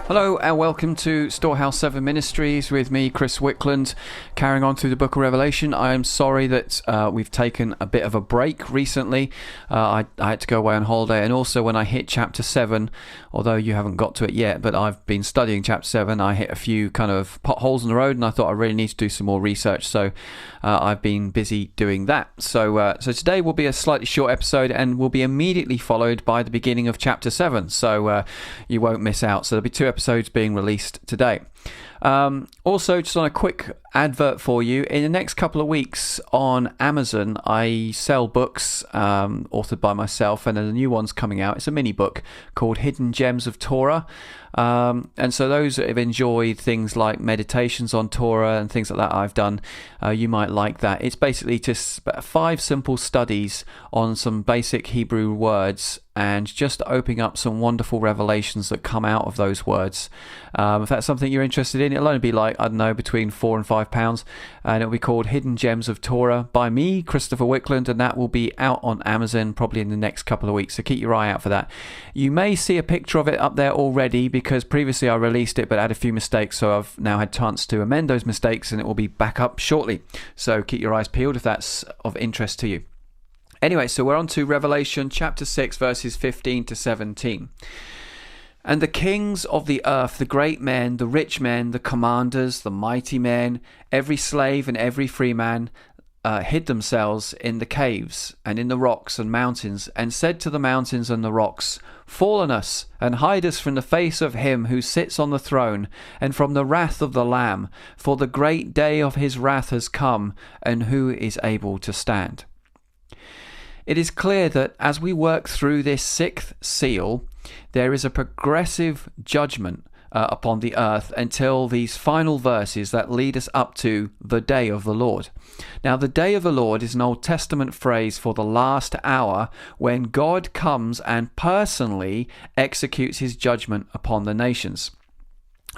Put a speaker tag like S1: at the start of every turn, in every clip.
S1: Hello and welcome to Storehouse 7 Ministries with me, Chris Wickland, carrying on through the book of Revelation. I am sorry that we've taken a bit of a break recently. I had to go away on holiday, and also when I hit chapter 7, although you haven't got to it yet, but I've been studying chapter 7, I hit a few kind of potholes in the road and I thought I really need to do some more research, so I've been busy doing that. So today will be a slightly short episode and will be immediately followed by the beginning of chapter 7, so you won't miss out. So there'll be 2 episodes being released today. Also, just on a quick advert for you, in the next couple of weeks on Amazon, I sell books authored by myself, and there's a new one's coming out. It's a mini book called Hidden Gems of Torah. And so those that have enjoyed things like meditations on Torah and things like that I've done, you might like that. It's basically just 5 simple studies on some basic Hebrew words and just opening up some wonderful revelations that come out of those words. If that's something you're interested in, it'll only be like, I don't know, between £4 and £5, and it'll be called Hidden Gems of Torah by me, Christopher Wickland, and that will be out on Amazon probably in the next couple of weeks, so keep your eye out for that. You may see a picture of it up there already because previously I released it but had a few mistakes, so I've now had chance to amend those mistakes and it will be back up shortly, so keep your eyes peeled if that's of interest to you. Anyway, so we're on to Revelation chapter 6 verses 15 to 17. And the kings of the earth, the great men, the rich men, the commanders, the mighty men, every slave and every free man, hid themselves in the caves and in the rocks and mountains, and said to the mountains and the rocks, Fall on us, and hide us from the face of him who sits on the throne, and from the wrath of the Lamb, for the great day of his wrath has come, and who is able to stand? It is clear that as we work through this 6th seal, there is a progressive judgment upon the earth until these final verses that lead us up to the day of the Lord. Now, the day of the Lord is an Old Testament phrase for the last hour when God comes and personally executes his judgment upon the nations.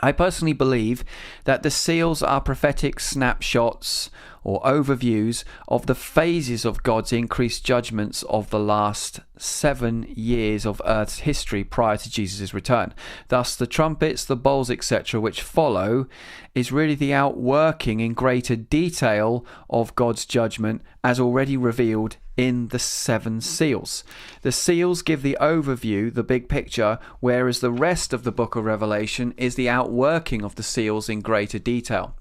S1: I personally believe that the seals are prophetic snapshots or overviews of the phases of God's increased judgments of the last 7 years of Earth's history prior to Jesus' return. Thus, the trumpets, the bowls, etc., which follow, is really the outworking in greater detail of God's judgment as already revealed in the 7 seals. The seals give the overview, the big picture, whereas the rest of the book of Revelation is the outworking of the seals in greater detail.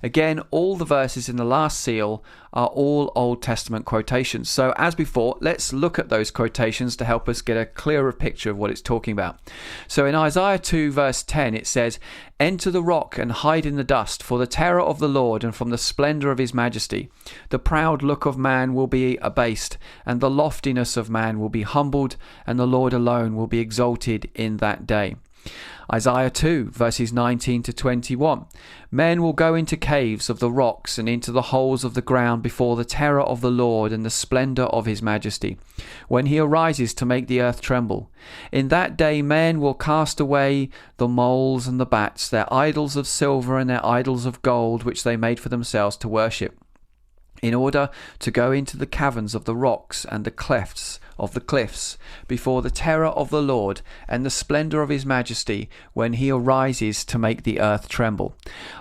S1: Again, all the verses in the last seal are all Old Testament quotations. So as before, let's look at those quotations to help us get a clearer picture of what it's talking about. So in Isaiah 2 verse 10 it says, Enter the rock and hide in the dust, for the terror of the Lord and from the splendour of his majesty. The proud look of man will be abased, and the loftiness of man will be humbled, and the Lord alone will be exalted in that day. Isaiah 2 verses 19 to 21. Men will go into caves of the rocks and into the holes of the ground before the terror of the Lord and the splendour of his majesty, when he arises to make the earth tremble. In that day men will cast away the moles and the bats, their idols of silver and their idols of gold, which they made for themselves to worship, in order to go into the caverns of the rocks and the clefts of the cliffs, before the terror of the Lord and the splendour of his majesty, when he arises to make the earth tremble.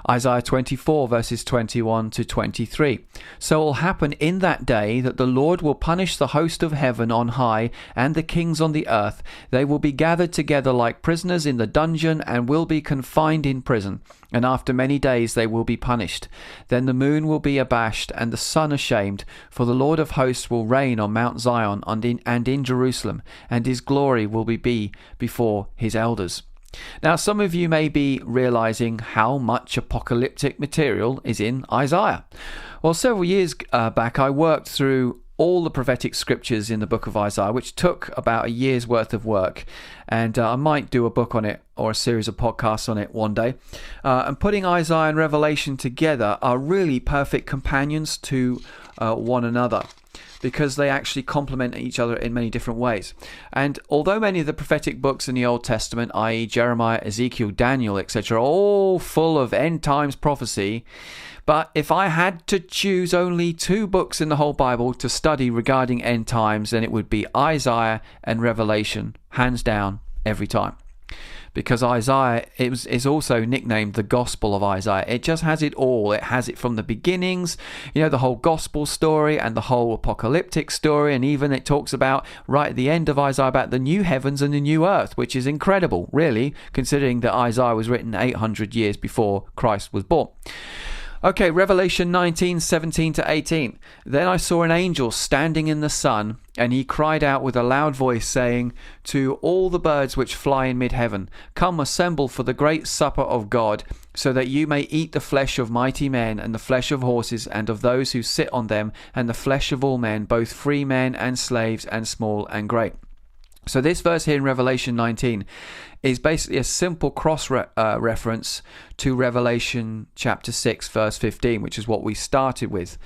S1: Isaiah 24 verses 21 to 23. So it will happen in that day that the Lord will punish the host of heaven on high and the kings on the earth. They will be gathered together like prisoners in the dungeon and will be confined in prison. And after many days they will be punished. Then the moon will be abashed and the sun ashamed, for the Lord of hosts will reign on Mount Zion and in Jerusalem, and his glory will be before his elders. Now, some of you may be realizing how much apocalyptic material is in Isaiah. Well, several years back I worked through all the prophetic scriptures in the book of Isaiah, which took about a year's worth of work, and I might do a book on it or a series of podcasts on it one day. And putting Isaiah and Revelation together are really perfect companions to one another, because they actually complement each other in many different ways. And although many of the prophetic books in the Old Testament, i.e. Jeremiah, Ezekiel, Daniel, etc., are all full of end times prophecy, but if I had to choose only 2 books in the whole Bible to study regarding end times, then it would be Isaiah and Revelation, hands down, every time. because Isaiah is also nicknamed the Gospel of Isaiah. It just has it all. It has it from the beginnings, the whole gospel story and the whole apocalyptic story, and even it talks about right at the end of Isaiah about the new heavens and the new earth, which is incredible, really, considering that Isaiah was written 800 years before Christ was born. Okay, Revelation 19:17-18. Then I saw an angel standing in the sun, and he cried out with a loud voice, saying to all the birds which fly in mid-heaven, Come, assemble for the great supper of God, so that you may eat the flesh of mighty men, and the flesh of horses, and of those who sit on them, and the flesh of all men, both free men and slaves, and small and great. So this verse here in Revelation 19 is basically a simple cross-reference to Revelation chapter 6, verse 15, which is what we started with.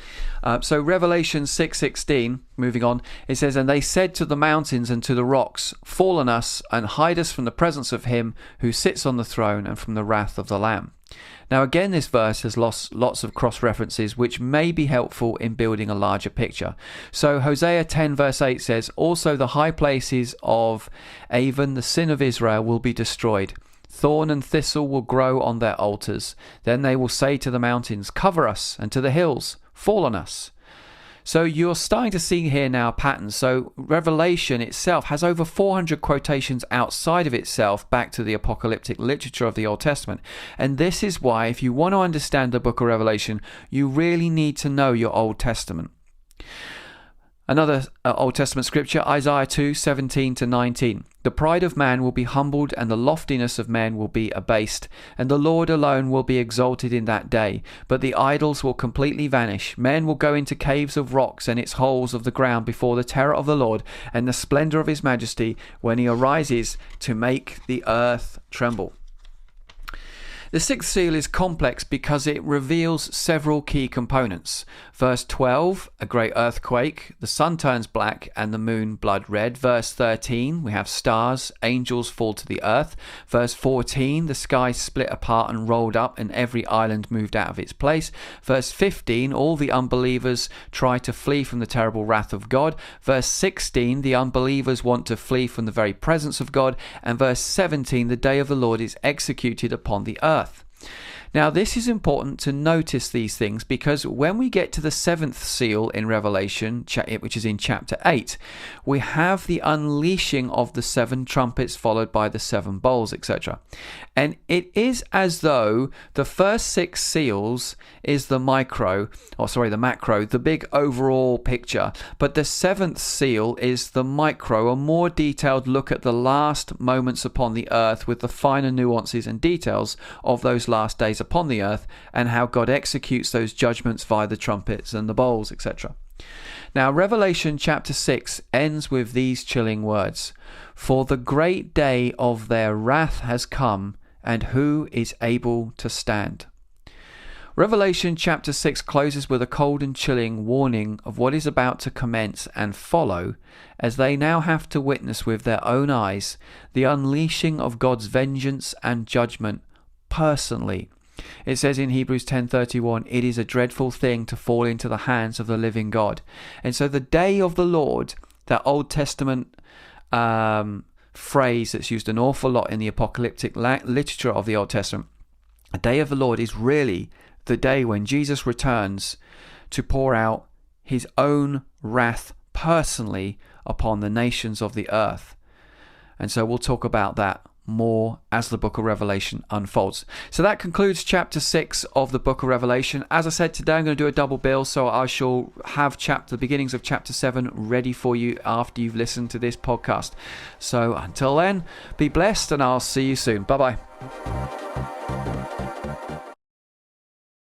S1: So Revelation 6:16, moving on, it says, And they said to the mountains and to the rocks, Fall on us and hide us from the presence of him who sits on the throne and from the wrath of the Lamb. Now again, this verse has lots of cross-references which may be helpful in building a larger picture. So Hosea 10 verse 8 says, Also the high places of Avon, the sin of Israel, will be destroyed. Thorn and thistle will grow on their altars. Then they will say to the mountains, Cover us, and to the hills, Fall on us. So you're starting to see here now patterns. So Revelation itself has over 400 quotations outside of itself back to the apocalyptic literature of the Old Testament. And this is why, if you want to understand the book of Revelation, you really need to know your Old Testament. Another Old Testament scripture, Isaiah 2:17-19. The pride of man will be humbled, and the loftiness of men will be abased, and the Lord alone will be exalted in that day. But the idols will completely vanish. Men will go into caves of rocks and its holes of the ground before the terror of the Lord and the splendor of his majesty when he arises to make the earth tremble. The sixth seal is complex because it reveals several key components. Verse 12, a great earthquake, the sun turns black and the moon blood red. Verse 13, we have stars, angels fall to the earth. Verse 14, the sky split apart and rolled up and every island moved out of its place. Verse 15, all the unbelievers try to flee from the terrible wrath of God. Verse 16, the unbelievers want to flee from the very presence of God. And verse 17, the day of the Lord is executed upon the earth. Now, this is important to notice these things because when we get to the seventh seal in Revelation, which is in chapter 8, we have the unleashing of the seven trumpets followed by the seven bowls, etc. And it is as though the first six seals is the macro, the big overall picture. But the seventh seal is the micro, a more detailed look at the last moments upon the earth with the finer nuances and details of those last days upon the earth and how God executes those judgments via the trumpets and the bowls, etc. Now, Revelation chapter 6 ends with these chilling words. For the great day of their wrath has come, and who is able to stand? Revelation chapter 6 closes with a cold and chilling warning of what is about to commence and follow, as they now have to witness with their own eyes the unleashing of God's vengeance and judgment personally. It says in Hebrews 10:31, it is a dreadful thing to fall into the hands of the living God. And so the day of the Lord, that Old Testament phrase that's used an awful lot in the apocalyptic literature of the Old Testament, the day of the Lord is really the day when Jesus returns to pour out his own wrath personally upon the nations of the earth. And so we'll talk about that more as the book of Revelation unfolds. So that concludes chapter 6 of the book of Revelation. As I said, today I'm going to do a double bill, so I shall have the beginnings of chapter 7 ready for you after you've listened to this podcast. So until then, be blessed and I'll see you soon. Bye-bye.